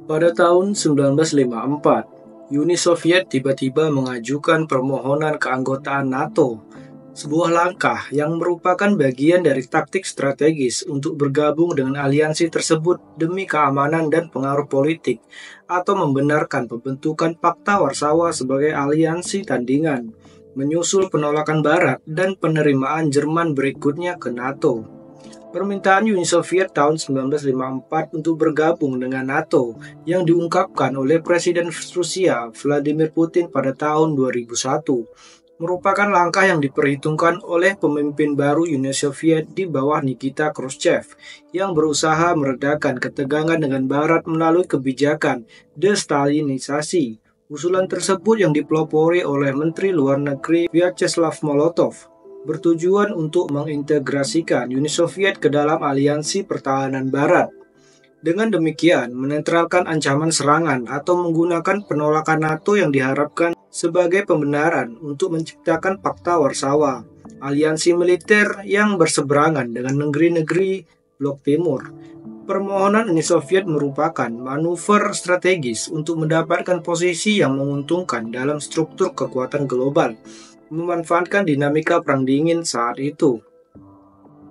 Pada tahun 1954, Uni Soviet tiba-tiba mengajukan permohonan keanggotaan NATO, sebuah langkah yang merupakan bagian dari taktik strategis untuk bergabung dengan aliansi tersebut demi keamanan dan pengaruh politik, atau membenarkan pembentukan Pakta Warsawa sebagai aliansi tandingan, menyusul penolakan Barat dan penerimaan Jerman berikutnya ke NATO. Permintaan Uni Soviet tahun 1954 untuk bergabung dengan NATO yang diungkapkan oleh Presiden Rusia Vladimir Putin pada tahun 2001 merupakan langkah yang diperhitungkan oleh pemimpin baru Uni Soviet di bawah Nikita Khrushchev yang berusaha meredakan ketegangan dengan Barat melalui kebijakan destalinisasi. Usulan tersebut yang dipelopori oleh Menteri Luar Negeri Vyacheslav Molotov bertujuan untuk mengintegrasikan Uni Soviet ke dalam aliansi pertahanan Barat. Dengan demikian, menetralkan ancaman serangan atau menggunakan penolakan NATO yang diharapkan sebagai pembenaran untuk menciptakan Pakta Warsawa, aliansi militer yang berseberangan dengan negeri-negeri Blok Timur. Permohonan Uni Soviet merupakan manuver strategis untuk mendapatkan posisi yang menguntungkan dalam struktur kekuatan global, memanfaatkan dinamika Perang Dingin saat itu.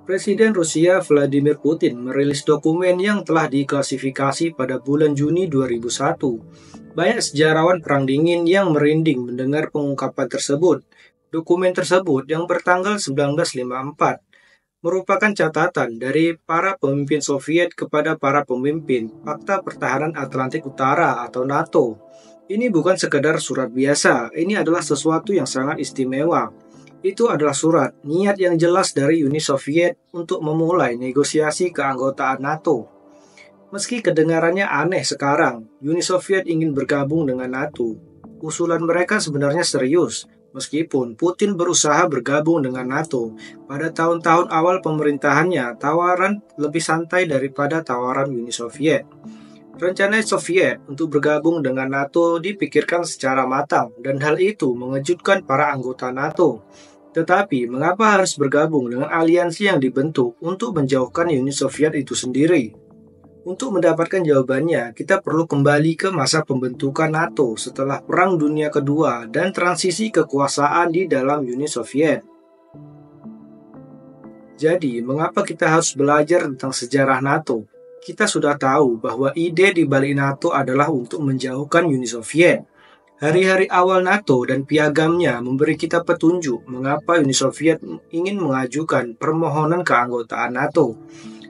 Presiden Rusia Vladimir Putin merilis dokumen yang telah diklasifikasi pada bulan Juni 2001. Banyak sejarawan Perang Dingin yang merinding mendengar pengungkapan tersebut. Dokumen tersebut yang bertanggal 1954 merupakan catatan dari para pemimpin Soviet kepada para pemimpin Pakta Pertahanan Atlantik Utara atau NATO. Ini bukan sekedar surat biasa, ini adalah sesuatu yang sangat istimewa. Itu adalah surat niat yang jelas dari Uni Soviet untuk memulai negosiasi keanggotaan NATO. Meski kedengarannya aneh sekarang, Uni Soviet ingin bergabung dengan NATO. Usulan mereka sebenarnya serius, meskipun Putin berusaha bergabung dengan NATO. Pada tahun-tahun awal pemerintahannya, tawaran lebih santai daripada tawaran Uni Soviet. Rencana Soviet untuk bergabung dengan NATO dipikirkan secara matang dan hal itu mengejutkan para anggota NATO. Tetapi, mengapa harus bergabung dengan aliansi yang dibentuk untuk menjauhkan Uni Soviet itu sendiri? Untuk mendapatkan jawabannya, kita perlu kembali ke masa pembentukan NATO setelah Perang Dunia Kedua dan transisi kekuasaan di dalam Uni Soviet. Jadi, mengapa kita harus belajar tentang sejarah NATO? Kita sudah tahu bahwa ide di balik NATO adalah untuk menjauhkan Uni Soviet. Hari-hari awal NATO dan piagamnya memberi kita petunjuk mengapa Uni Soviet ingin mengajukan permohonan keanggotaan NATO.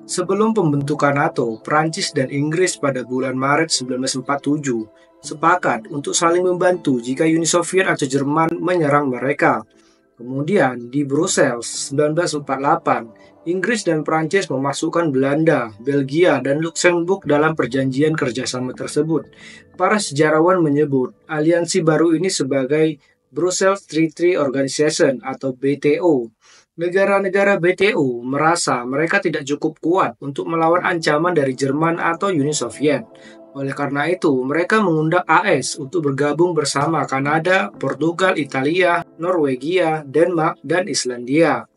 Sebelum pembentukan NATO, Prancis dan Inggris pada bulan Maret 1947 sepakat untuk saling membantu jika Uni Soviet atau Jerman menyerang mereka. Kemudian, di Brussels 1948, Inggris dan Prancis memasukkan Belanda, Belgia, dan Luksemburg dalam perjanjian kerjasama tersebut. Para sejarawan menyebut aliansi baru ini sebagai Brussels Treaty Organization atau BTO. Negara-negara BTO merasa mereka tidak cukup kuat untuk melawan ancaman dari Jerman atau Uni Soviet. Oleh karena itu, mereka mengundang AS untuk bergabung bersama Kanada, Portugal, Italia, Norwegia, Denmark, dan Islandia.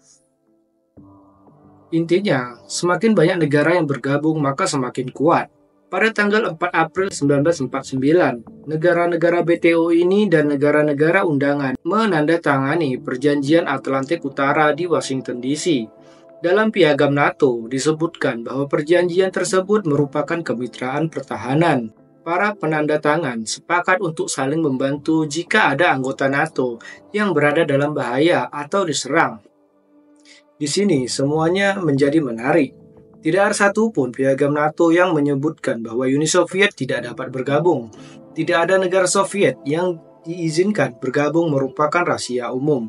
Intinya, semakin banyak negara yang bergabung maka semakin kuat. Pada tanggal 4 April 1949, negara-negara BTO ini dan negara-negara undangan menandatangani Perjanjian Atlantik Utara di Washington DC. Dalam piagam NATO disebutkan bahwa perjanjian tersebut merupakan kemitraan pertahanan. Para penandatangan sepakat untuk saling membantu jika ada anggota NATO yang berada dalam bahaya atau diserang. Di sini semuanya menjadi menarik. Tidak ada satupun piagam NATO yang menyebutkan bahwa Uni Soviet tidak dapat bergabung. Tidak ada negara Soviet yang diizinkan bergabung merupakan rahasia umum.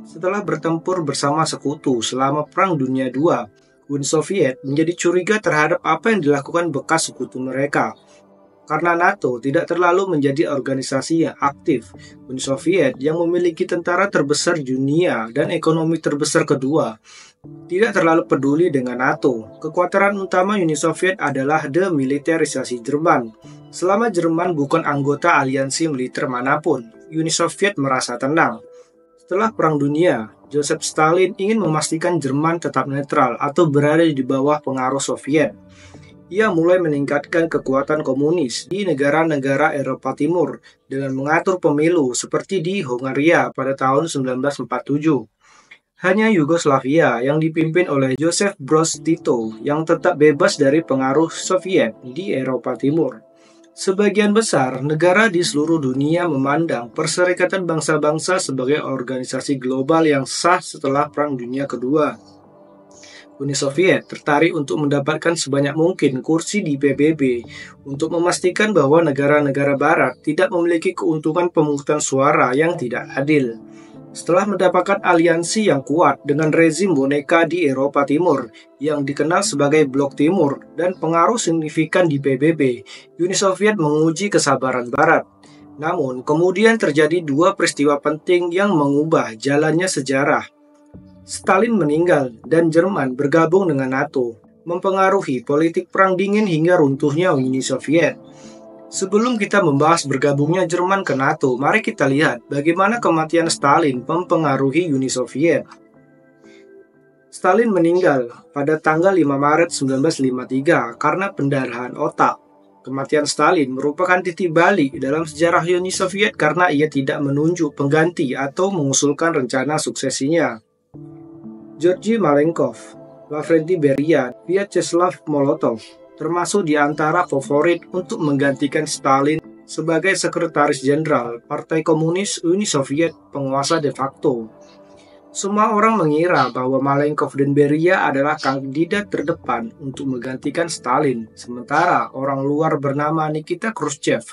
Setelah bertempur bersama sekutu selama Perang Dunia II, Uni Soviet menjadi curiga terhadap apa yang dilakukan bekas sekutu mereka. Karena NATO tidak terlalu menjadi organisasi yang aktif, Uni Soviet yang memiliki tentara terbesar di dunia dan ekonomi terbesar kedua, tidak terlalu peduli dengan NATO. Kekuatan utama Uni Soviet adalah demilitarisasi Jerman. Selama Jerman bukan anggota aliansi militer manapun, Uni Soviet merasa tenang. Setelah Perang Dunia, Joseph Stalin ingin memastikan Jerman tetap netral atau berada di bawah pengaruh Soviet. Ia mulai meningkatkan kekuatan komunis di negara-negara Eropa Timur dengan mengatur pemilu seperti di Hongaria pada tahun 1947. Hanya Yugoslavia yang dipimpin oleh Joseph Broz Tito yang tetap bebas dari pengaruh Soviet di Eropa Timur. Sebagian besar negara di seluruh dunia memandang Perserikatan Bangsa-Bangsa sebagai organisasi global yang sah setelah Perang Dunia Kedua. Uni Soviet tertarik untuk mendapatkan sebanyak mungkin kursi di PBB untuk memastikan bahwa negara-negara barat tidak memiliki keuntungan pemungutan suara yang tidak adil. Setelah mendapatkan aliansi yang kuat dengan rezim boneka di Eropa Timur yang dikenal sebagai Blok Timur dan pengaruh signifikan di PBB, Uni Soviet menguji kesabaran Barat. Namun, kemudian terjadi dua peristiwa penting yang mengubah jalannya sejarah. Stalin meninggal dan Jerman bergabung dengan NATO, mempengaruhi politik Perang Dingin hingga runtuhnya Uni Soviet. Sebelum kita membahas bergabungnya Jerman ke NATO, mari kita lihat bagaimana kematian Stalin mempengaruhi Uni Soviet. Stalin meninggal pada tanggal 5 Maret 1953 karena pendarahan otak. Kematian Stalin merupakan titik balik dalam sejarah Uni Soviet karena ia tidak menunjuk pengganti atau mengusulkan rencana suksesinya. Georgy Malenkov, Lavrenti Beria, Vyacheslav Molotov termasuk di antara favorit untuk menggantikan Stalin sebagai sekretaris jenderal Partai Komunis Uni Soviet penguasa de facto. Semua orang mengira bahwa Malenkov dan Beria adalah kandidat terdepan untuk menggantikan Stalin, sementara orang luar bernama Nikita Khrushchev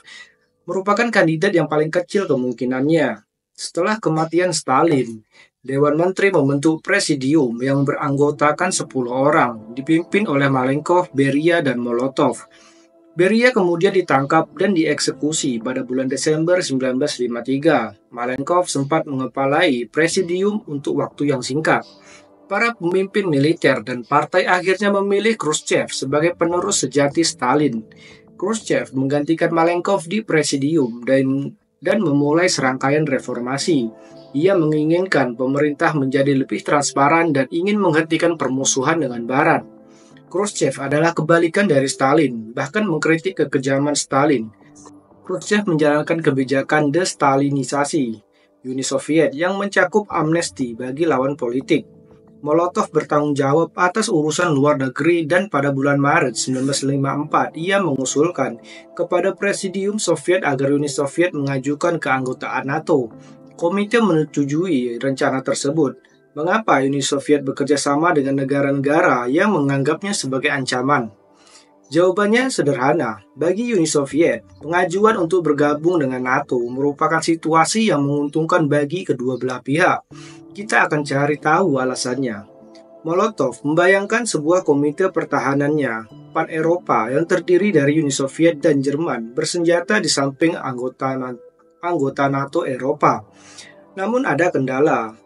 merupakan kandidat yang paling kecil kemungkinannya. Setelah kematian Stalin, Dewan Menteri membentuk presidium yang beranggotakan 10 orang, dipimpin oleh Malenkov, Beria, dan Molotov. Beria kemudian ditangkap dan dieksekusi pada bulan Desember 1953. Malenkov sempat mengepalai presidium untuk waktu yang singkat. Para pemimpin militer dan partai akhirnya memilih Khrushchev sebagai penerus sejati Stalin. Khrushchev menggantikan Malenkov di presidium dan memulai serangkaian reformasi. Ia menginginkan pemerintah menjadi lebih transparan dan ingin menghentikan permusuhan dengan Barat. Khrushchev adalah kebalikan dari Stalin, bahkan mengkritik kekejaman Stalin. Khrushchev menjalankan kebijakan destalinisasi Uni Soviet yang mencakup amnesti bagi lawan politik. Molotov bertanggung jawab atas urusan luar negeri dan pada bulan Maret 1954 ia mengusulkan kepada Presidium Soviet agar Uni Soviet mengajukan keanggotaan NATO. Komite menyetujui rencana tersebut. Mengapa Uni Soviet bekerja sama dengan negara-negara yang menganggapnya sebagai ancaman? Jawabannya sederhana. Bagi Uni Soviet, pengajuan untuk bergabung dengan NATO merupakan situasi yang menguntungkan bagi kedua belah pihak. Kita akan cari tahu alasannya. Molotov membayangkan sebuah komite pertahanannya, Pan Eropa yang terdiri dari Uni Soviet dan Jerman bersenjata di samping anggota NATO Eropa. Namun ada kendala.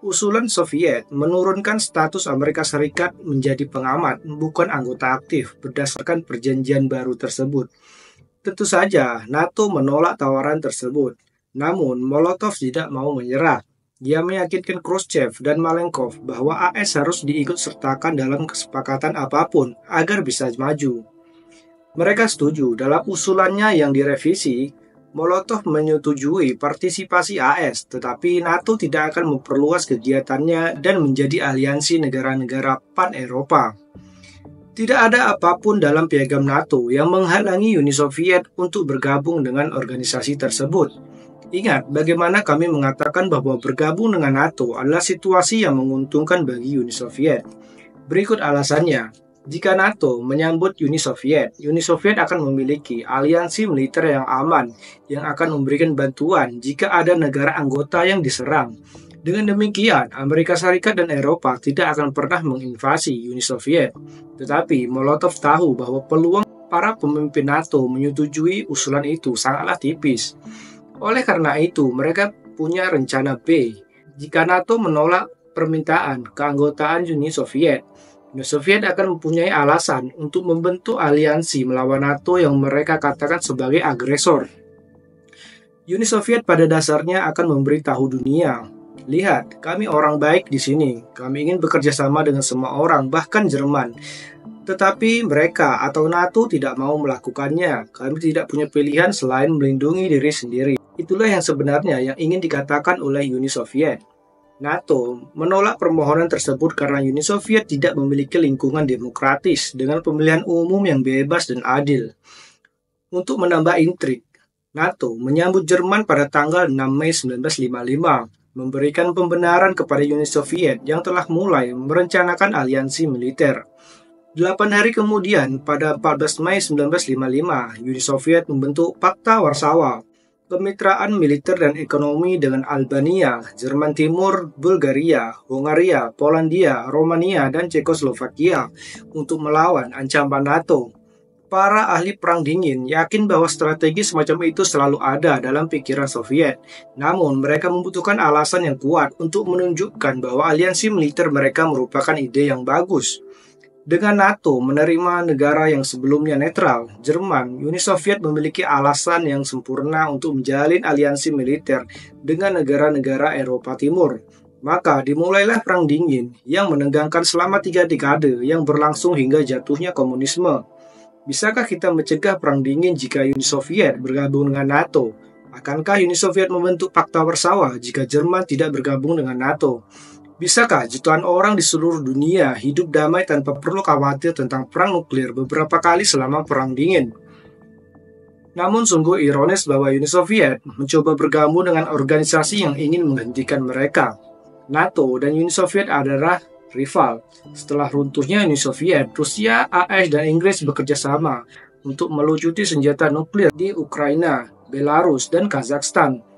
Usulan Soviet menurunkan status Amerika Serikat menjadi pengamat, bukan anggota aktif, berdasarkan perjanjian baru tersebut. Tentu saja, NATO menolak tawaran tersebut. Namun, Molotov tidak mau menyerah. Dia meyakinkan Khrushchev dan Malenkov bahwa AS harus diikut-sertakan dalam kesepakatan apapun agar bisa maju. Mereka setuju dalam usulannya yang direvisi. Molotov menyetujui partisipasi AS, tetapi NATO tidak akan memperluas kegiatannya dan menjadi aliansi negara-negara pan-Eropa. Tidak ada apapun dalam piagam NATO yang menghalangi Uni Soviet untuk bergabung dengan organisasi tersebut. Ingat bagaimana kami mengatakan bahwa bergabung dengan NATO adalah situasi yang menguntungkan bagi Uni Soviet. Berikut alasannya. Jika NATO menyambut Uni Soviet akan memiliki aliansi militer yang aman yang akan memberikan bantuan jika ada negara anggota yang diserang. Dengan demikian, Amerika Serikat dan Eropa tidak akan pernah menginvasi Uni Soviet. Tetapi Molotov tahu bahwa peluang para pemimpin NATO menyetujui usulan itu sangatlah tipis. Oleh karena itu, mereka punya rencana B. Jika NATO menolak permintaan keanggotaan Uni Soviet akan mempunyai alasan untuk membentuk aliansi melawan NATO yang mereka katakan sebagai agresor. Uni Soviet pada dasarnya akan memberitahu dunia, lihat, kami orang baik di sini. Kami ingin bekerja sama dengan semua orang, bahkan Jerman. Tetapi mereka atau NATO tidak mau melakukannya. Kami tidak punya pilihan selain melindungi diri sendiri. Itulah yang sebenarnya yang ingin dikatakan oleh Uni Soviet. NATO menolak permohonan tersebut karena Uni Soviet tidak memiliki lingkungan demokratis dengan pemilihan umum yang bebas dan adil. Untuk menambah intrik, NATO menyambut Jerman pada tanggal 6 Mei 1955, memberikan pembenaran kepada Uni Soviet yang telah mulai merencanakan aliansi militer. 8 hari kemudian, pada 14 Mei 1955, Uni Soviet membentuk Pakta Warsawa, kemitraan militer dan ekonomi dengan Albania, Jerman Timur, Bulgaria, Hongaria, Polandia, Romania, dan Cekoslovakia untuk melawan ancaman NATO. Para ahli perang dingin yakin bahwa strategi semacam itu selalu ada dalam pikiran Soviet. Namun, mereka membutuhkan alasan yang kuat untuk menunjukkan bahwa aliansi militer mereka merupakan ide yang bagus. Dengan NATO menerima negara yang sebelumnya netral, Jerman, Uni Soviet memiliki alasan yang sempurna untuk menjalin aliansi militer dengan negara-negara Eropa Timur. Maka dimulailah Perang Dingin yang menegangkan selama 3 dekade yang berlangsung hingga jatuhnya komunisme. Bisakah kita mencegah Perang Dingin jika Uni Soviet bergabung dengan NATO? Akankah Uni Soviet membentuk Pakta Warsawa jika Jerman tidak bergabung dengan NATO? Bisakah jutaan orang di seluruh dunia hidup damai tanpa perlu khawatir tentang perang nuklir beberapa kali selama Perang Dingin? Namun sungguh ironis bahwa Uni Soviet mencoba bergabung dengan organisasi yang ingin menghentikan mereka. NATO dan Uni Soviet adalah rival. Setelah runtuhnya Uni Soviet, Rusia, AS, dan Inggris bekerja sama untuk melucuti senjata nuklir di Ukraina, Belarus, dan Kazakhstan.